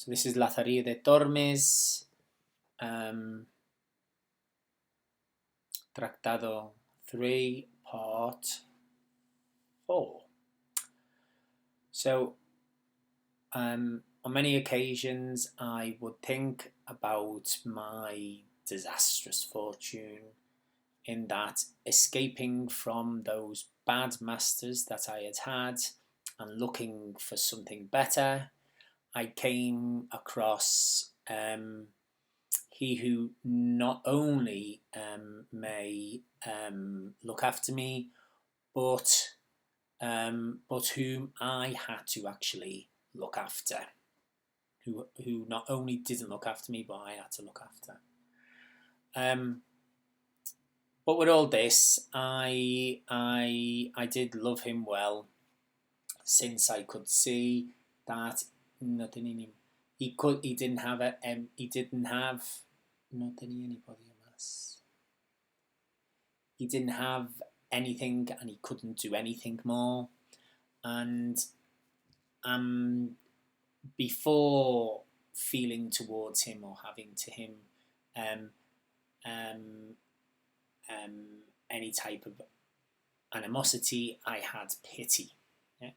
So this is Lazarillo de Tormes, Tractado 3, part 4. So on many occasions I would think about my disastrous fortune, in that escaping from those bad masters that I had had and looking for something better, I came across he who not only may look after me, but whom I had to actually look after, who not only didn't look after me, but I had to look after. But with all this, I did love him well, since I could see that nothing in him. He didn't have no tenía ni podía más. He didn't have anything, and he couldn't do anything more. And before feeling towards him or having to him any type of animosity, I had pity. Yeah?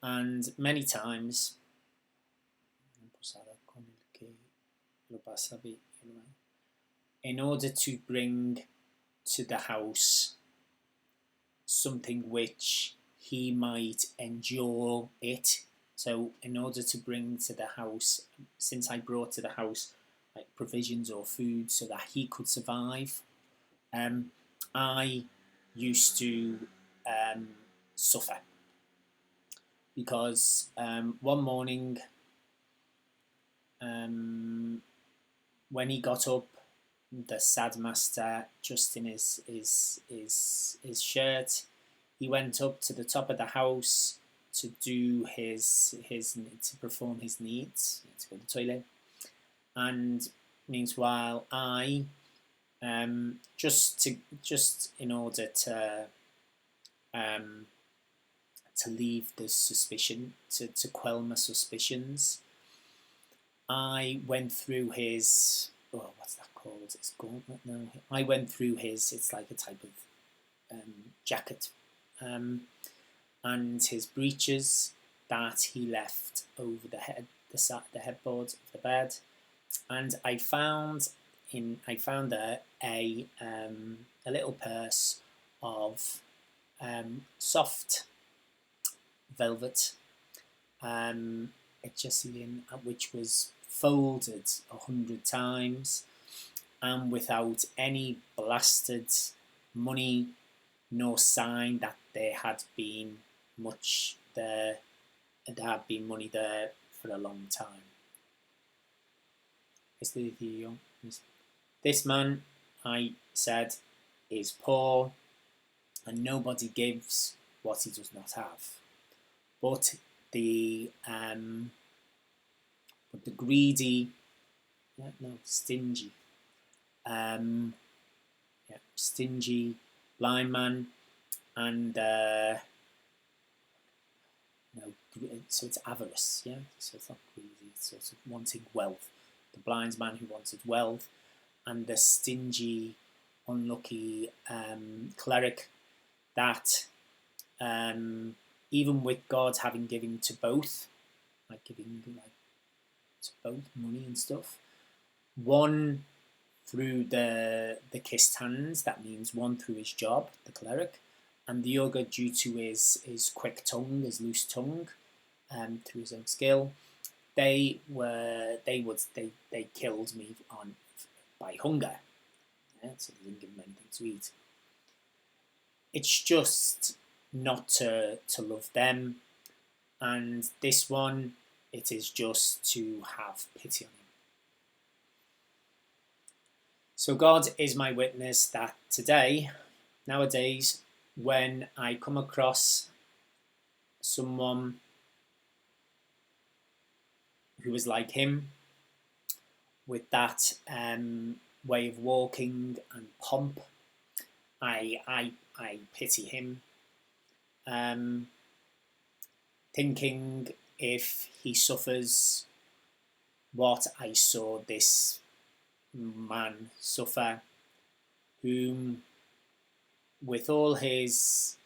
And many times, in order to bring to the house something which he might endure it. So in order to bring to the house, since I brought to the house like provisions or food so that he could survive, I used to suffer. Because one morning, when he got up, the sad master, just in his shirt, he went up to the top of the house to do to perform his needs, to go to the toilet. And meanwhile, I just in order to leave the suspicion, to quell my suspicions, I went through his, what's that called? It's gauntlet now. I went through his, it's like a type of jacket, and his breeches that he left over the headboard of the bed, and I found there a little purse of soft velvet, which was folded 100 times, and without any blasted money nor sign that there had been much there. There had been money there for a long time. This man, I said, is poor, and nobody gives what he does not have. But the greedy, stingy, stingy blind man, and so it's avarice, yeah. So it's not greedy; it's sort of wanting wealth. The blind man who wanted wealth, and the stingy, unlucky cleric that, even with God having given to both, giving to both money and stuff, one through the kissed hands, that means one through his job, the cleric, and the other due to his quick tongue, his loose tongue, through his own skill. They killed me by hunger, so they didn't give him anything to eat. It's just not to love them, and this one, it is just to have pity on him. So God is my witness that nowadays, when I come across someone who is like him, with that way of walking and pomp, I pity him, thinking if he suffers what I saw this man suffer, whom with all his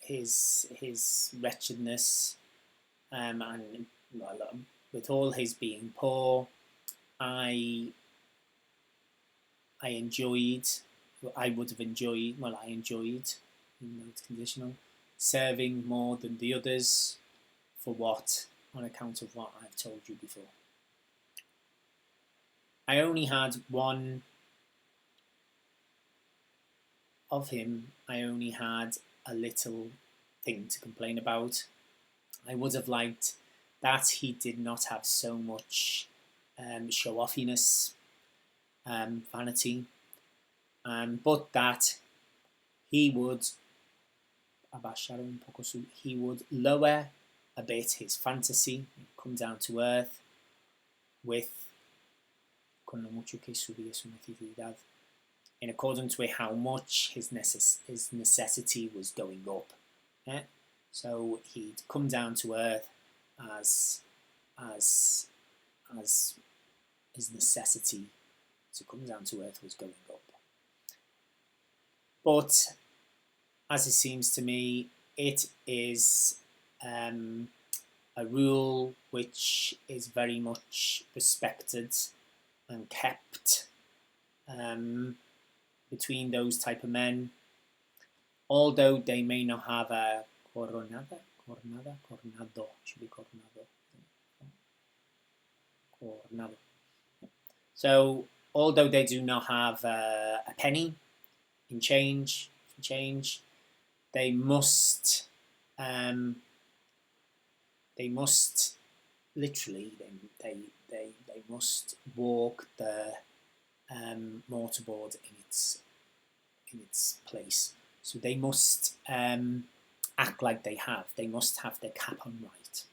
wretchedness, and well, with all his being poor, I enjoyed, I would have enjoyed, well, I enjoyed, even though it's conditional, serving more than the others for what, on account of what I've told you before. I only had one of him, I only had a little thing to complain about. I would have liked that he did not have so much show-offiness, vanity, but that he would lower a bit his fantasy, come down to earth with in accordance with how much his necessity was going up. Yeah? So he'd come down to earth as his necessity to come down to earth was going up. But as it seems to me, it is a rule which is very much respected and kept between those type of men, although they may not have a coronado, should be coronado. So, although they do not have a penny in change, they must literally they must walk the mortarboard in its place. So they must act like they have. They must have their cap on right.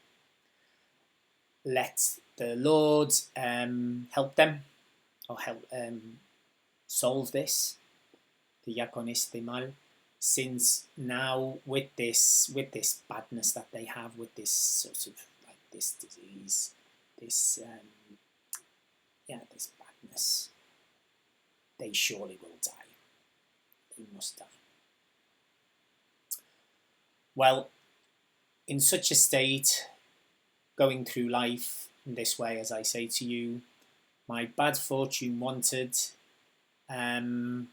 Let the Lord help them, or help solve this. Since now with this badness that they have, with this sort of like this disease, this badness, they surely will die. They must die. Well, in such a state, going through life in this way, as I say to you, my bad fortune wanted, my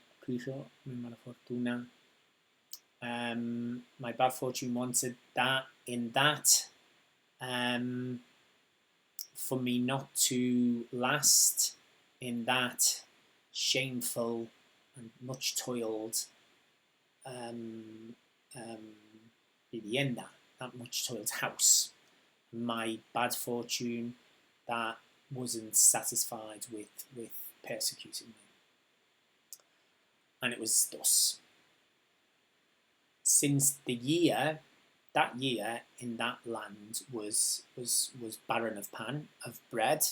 bad fortune wanted that for me not to last in that shameful and much toiled vivienda, that much toiled house. My bad fortune that wasn't satisfied with persecuting me. And it was thus. Since that year in that land was barren of bread,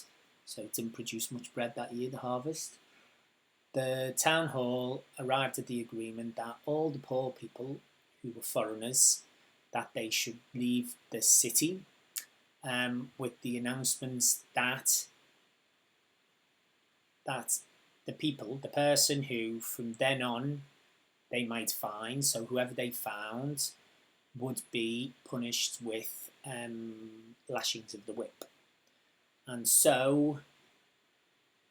so it didn't produce much bread that year, the harvest. The town hall arrived at the agreement that all the poor people who were foreigners, that they should leave the city, with the announcements that the person who from then on they might find, so whoever they found would be punished with lashings of the whip. And so,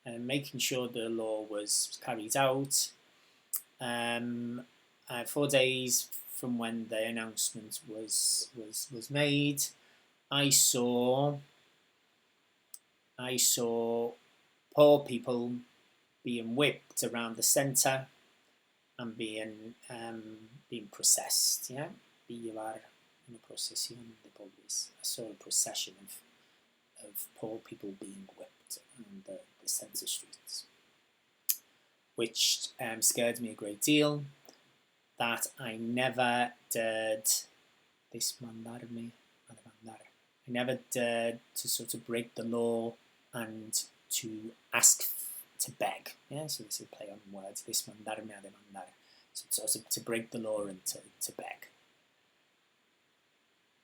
making sure the law was carried out, 4 days from when the announcement was made, I saw poor people being whipped around the centre and being processed. Yeah, llevar una procesión de pobres. I saw a procession of poor people being whipped on the centre streets, which scared me a great deal. That I never dared I never dared to sort of break the law and to ask to beg. Yeah, so this is a play on words. Desmandarme a demandar. So to break the law and to beg.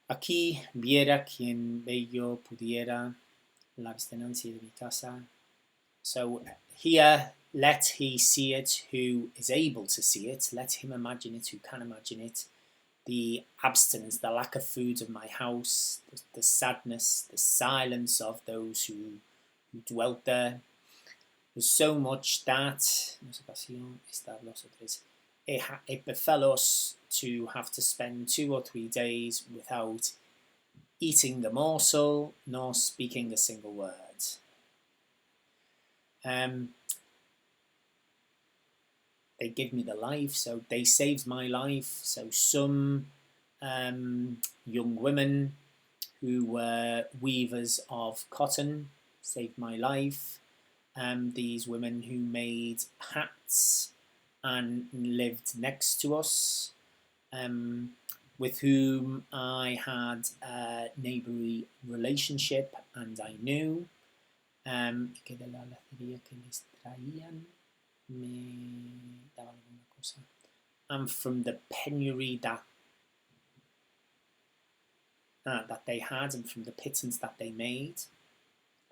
Aquí viera quien bello pudiera la abstenancia de mi casa. So here, let he see it who is able to see it. Let him imagine it who can imagine it. The abstinence, the lack of food of my house, the sadness, the silence of those who dwelt there, was so much that it befell us to have to spend 2 or 3 days without eating the morsel nor speaking a single word. They give me the life, so they saved my life. So some young women who were weavers of cotton saved my life. These women who made hats and lived next to us, with whom I had a neighbourly relationship and I knew. Que de la lacería que les traían me daban alguna cosa. And from the penury that they had, and from the pittance that they made,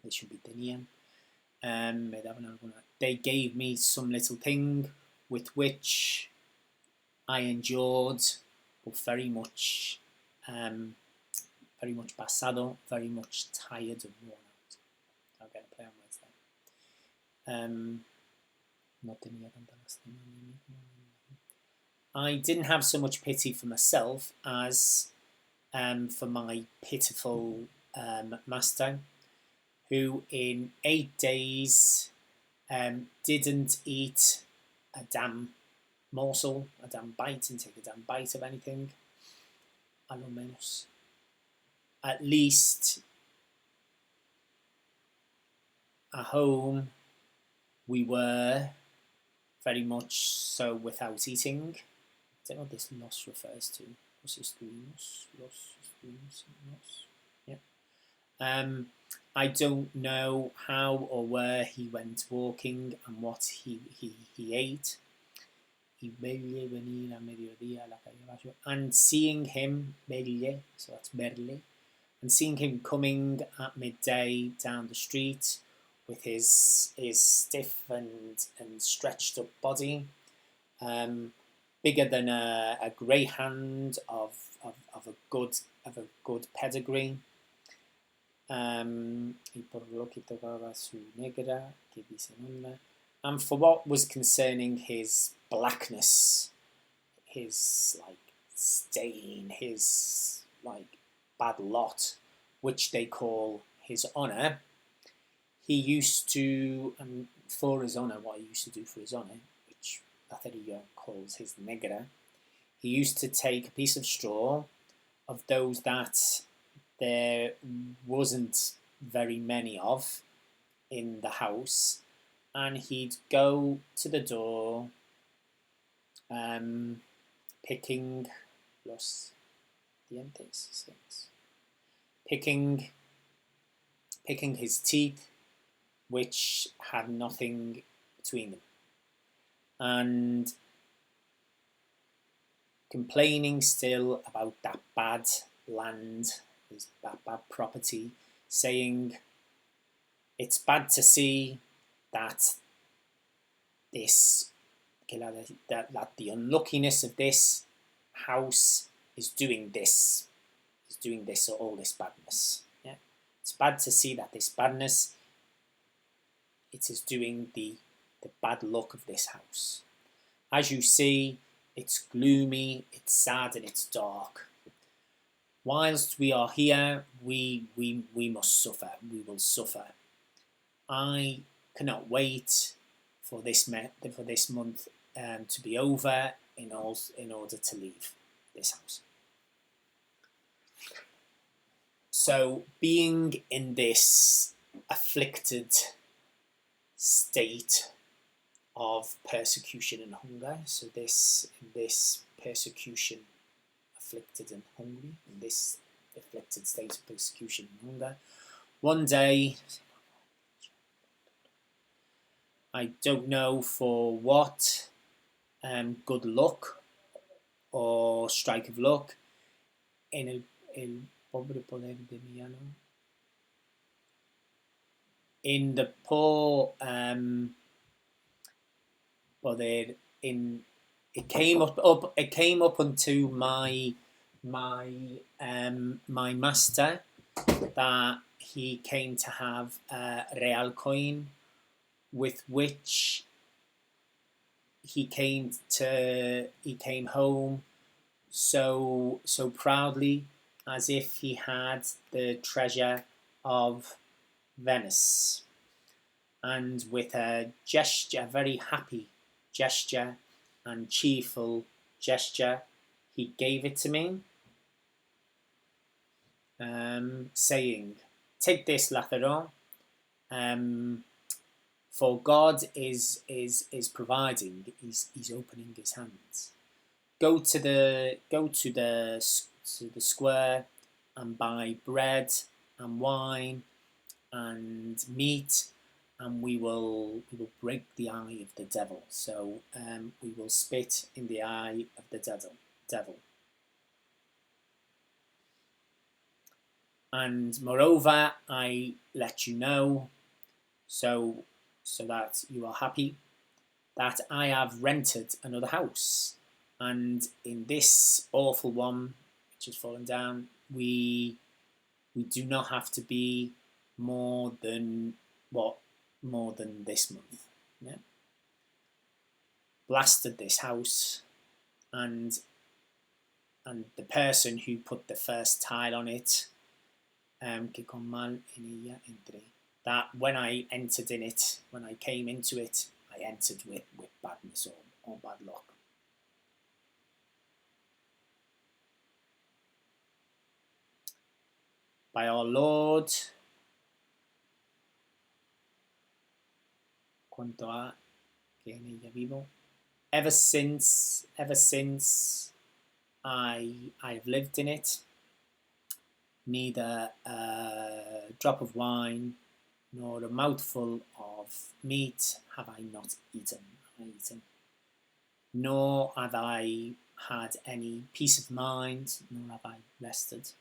they should be tenían. They gave me some little thing with which I endured, but very much pasado, very much tired and worn out. I'm going to play on words there. I didn't have so much pity for myself as for my pitiful master, who in 8 days didn't eat a damn morsel, a damn bite, and take a damn bite of anything. A lo menos. At least at home we were very much so without eating. I don't know what this los refers to. Los estuvimos. Yeah. I don't know how or where he went walking and what he ate. And seeing him, so that's verle, and seeing him coming at midday down the street with his stiff and stretched up body, bigger than a greyhound of a good pedigree. And for what was concerning his blackness, his stain, his bad lot, which they call his honour, he used to, and for his honour, what he used to do for his honour, which Latheria calls his negra, he used to take a piece of straw of those that there wasn't very many of in the house, and he'd go to the door, picking los dientes, picking his teeth, which had nothing between them, and complaining still about that bad land, that bad property, saying it's bad to see that that the unluckiness of this house is doing this, all this badness. Yeah, it's bad to see that this badness, it is doing the bad luck of this house. As you see, it's gloomy, it's sad, and it's dark. Whilst we are here, we must suffer. We will suffer. I cannot wait for this month to be over in order to leave this house. So, being in this afflicted state of persecution and hunger, so this persecution, afflicted and hungry, in this afflicted state of persecution and hunger, one day, I don't know for what good luck or strike of luck, in el pobre poder de mi ano. In the poor poder in it came up unto my master that he came to have a real coin with which he came home so proudly, as if he had the treasure of Venice. And with a gesture, very happy gesture and cheerful gesture, he gave it to me, saying, "Take this, Latheron, for God is providing. He's opening his hands. Go to the square and buy bread and wine and meat, and we will break the eye of the devil. So we will spit in the eye of the devil. And moreover, I let you know, so that you are happy, that I have rented another house, and in this awful one which has fallen down, we do not have to be more than this month. Yeah. Blasted this house, and the person who put the first tile on it, que con mal en ella entré, that when I entered in it, when I came into it, I entered with badness or bad luck. By our Lord, cuanto a que en ella vivo, ever since I have lived in it, neither a drop of wine nor a mouthful of meat have I not eaten. Nor have I had any peace of mind, nor have I rested.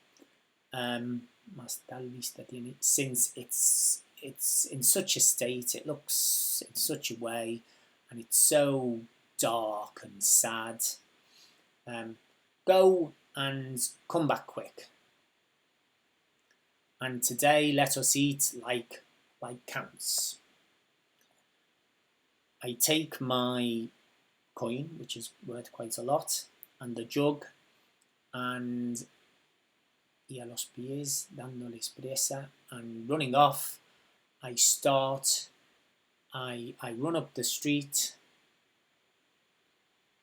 Since it's in such a state, it looks in such a way, and it's so dark and sad. Go and come back quick. And today let us eat like counts. I take my coin, which is worth quite a lot, and the jug, and y a los pies dándoles presa, and running off, I run up the street,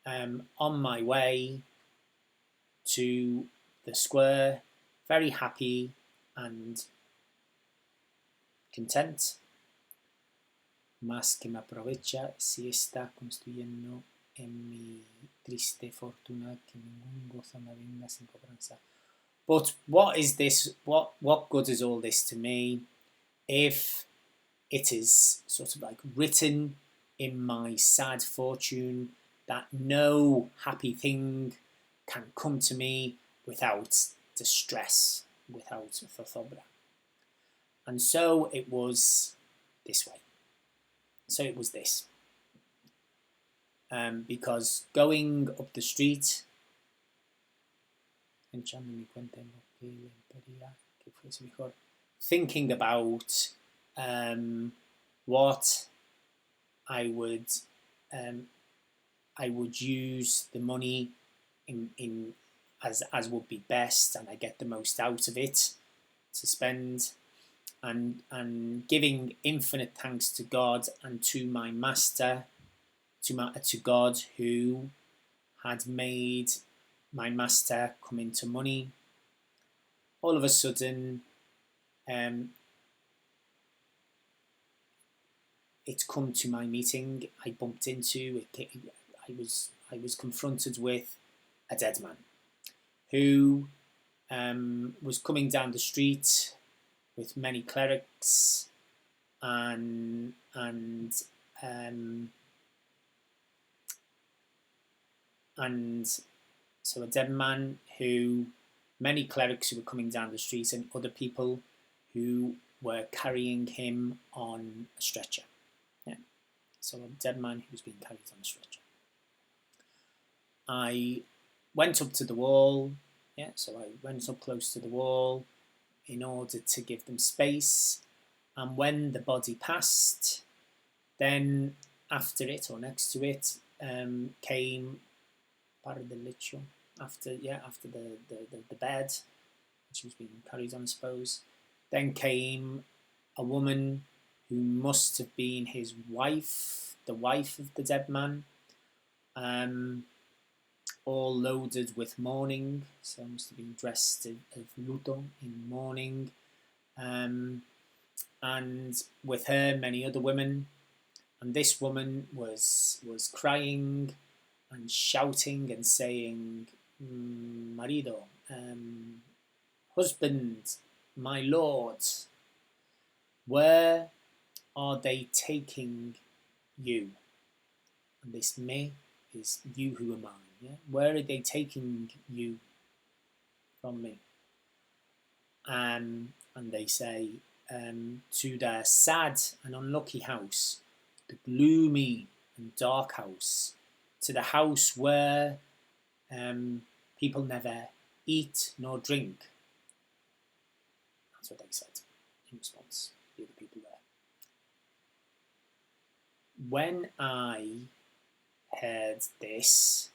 on my way to the square, very happy and content. Más que me aprovecha si está construyendo en mi triste fortuna, que ningún gozo me venga sin cobranza. But what is this? What good is all this to me if it is sort of like written in my sad fortune that no happy thing can come to me without distress, without zozobra? And so it was this way. So it was this. Because going up the street, thinking about what I would use the money in as would be best, and I get the most out of it to spend, and giving infinite thanks to God and to my master, to God who had made my master come into money. All of a sudden, it's come to my meeting. I bumped into it. I was confronted with a dead man who was coming down the street with many clerics and so a dead man who many clerics who were coming down the street and other people who were carrying him on a stretcher. Yeah. So a dead man who was being carried on a stretcher. I went up to the wall. Yeah, so I went up close to the wall in order to give them space. And when the body passed, then after it or next to it came par del lecho, after the bed, which was being carried on, I suppose. Then came a woman who must have been his wife, the wife of the dead man, all loaded with mourning, so must have been dressed of luto, in mourning, and with her many other women, and this woman was crying and shouting and saying, marido, husband, my lord, where are they taking you? And this me is you who are mine. Yeah? Where are they taking you from me? And they say, to the sad and unlucky house, the gloomy and dark house, to the house where people never eat nor drink. That's what they said in response, the other people there. When I heard this,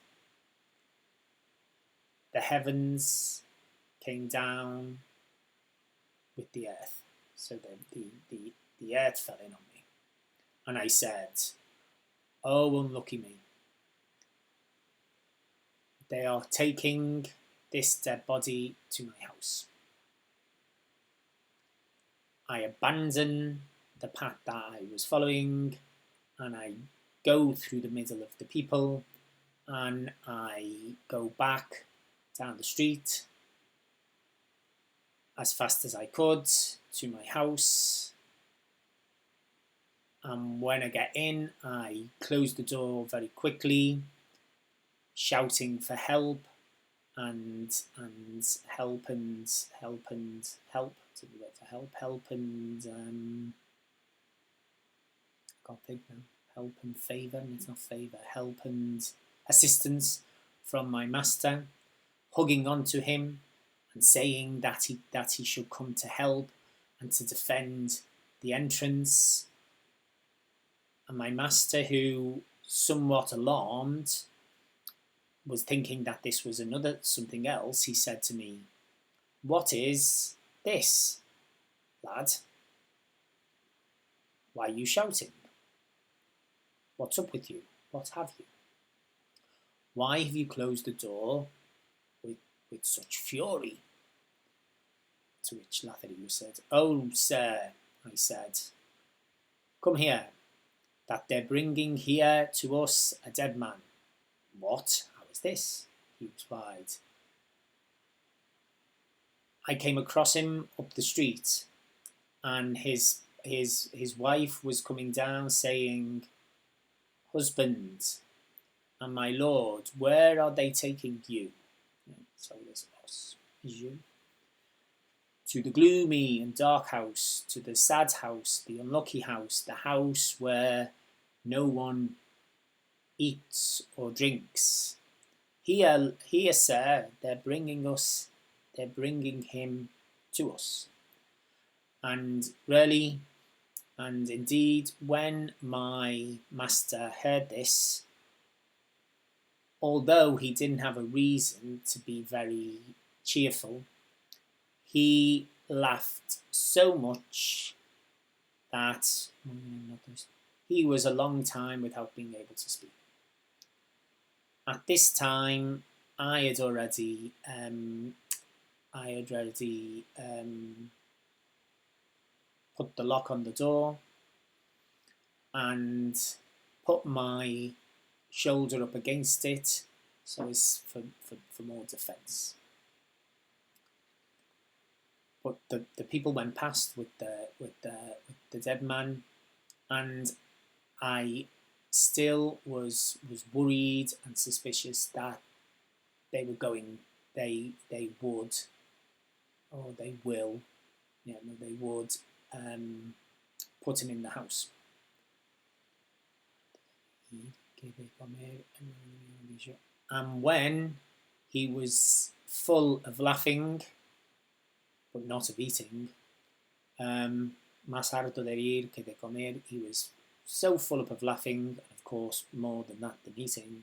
the heavens came down with the earth. So the earth fell in on me. And I said, oh, unlucky me. They are taking this dead body to my house. I abandon the path that I was following and I go through the middle of the people and I go back down the street as fast as I could to my house. And when I get in, I close the door very quickly, shouting for help and help and to the word for help and I can't think now. Help and favour, it's not favour, help and assistance from my master, hugging onto him and saying that he should come to help and to defend the entrance. And my master, who, somewhat alarmed, was thinking that this was something else, he said to me, what is this, lad? Why are you shouting? What's up with you? What have you? Why have you closed the door with such fury? To which Lothario said, oh, sir, I said, come here, that they're bringing here to us a dead man. What? How is this? He replied. I came across him up the street, and his wife was coming down saying, husband and my lord, where are they taking you? So there's us, you. To the gloomy and dark house, to the sad house, the unlucky house, the house where no one eats or drinks. Here, sir, they're bringing him to us. And really, and indeed, when my master heard this, although he didn't have a reason to be very cheerful, he laughed so much that he was a long time without being able to speak. At this time, I had already put the lock on the door and put my shoulder up against it, so as for more defence. But the people went past with the dead man, and I still was worried and suspicious that they would or they will, yeah, no, they would put him in the house. And when he was full of laughing, but not of eating, más harto de reír que de comer, he was so full up of laughing, and of course more than that, than eating,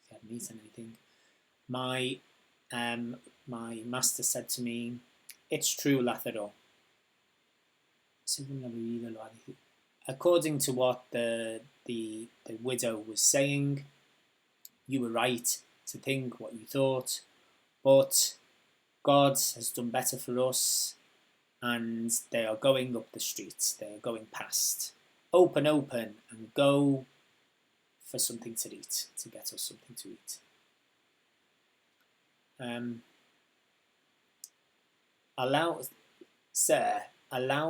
he hadn't eaten anything. My master said to me, "It's true, Lázaro." According to what the widow was saying, you were right to think what you thought, but God has done better for us, and they are going up the street. They are going past. Open, and go for something to eat, to get us something to eat. Allow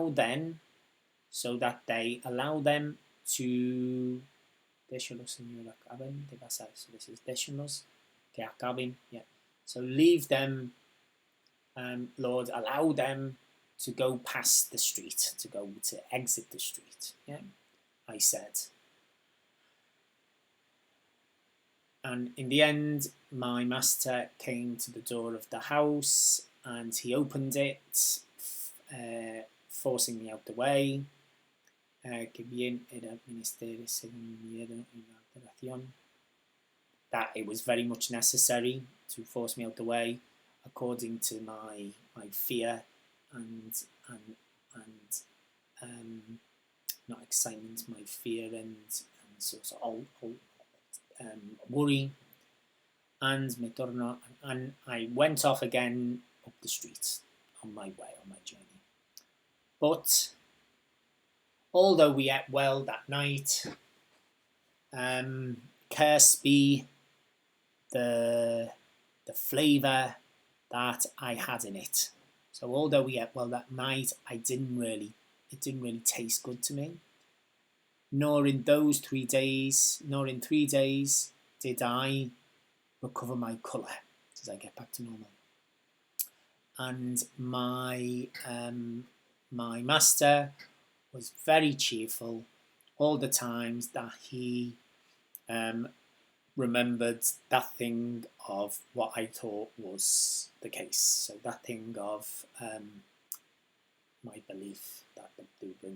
them, so that they allow them to déjenlos, Señor, acaben de pasar. So this is déjenlos que acaben. Yeah. So leave them, Lord, allow them to go past the street, to exit the street. Yeah, I said. And in the end, my master came to the door of the house and he opened it, forcing me out the way. Que bien era menester según miedo y la alteración. That it was very much necessary to force me out the way, according to my fear and not excitement, my fear and sort of worry. And me torno, and I went off again up the street on my way, on my journey. But although we ate well that night, cursed be the flavour that I had in it. So although we ate well that night, it didn't really taste good to me. Nor in 3 days did I recover my colour. Did I get back to normal? And my master was very cheerful all the times that he remembered that thing of what I thought was the case. So that thing of my belief that they would bring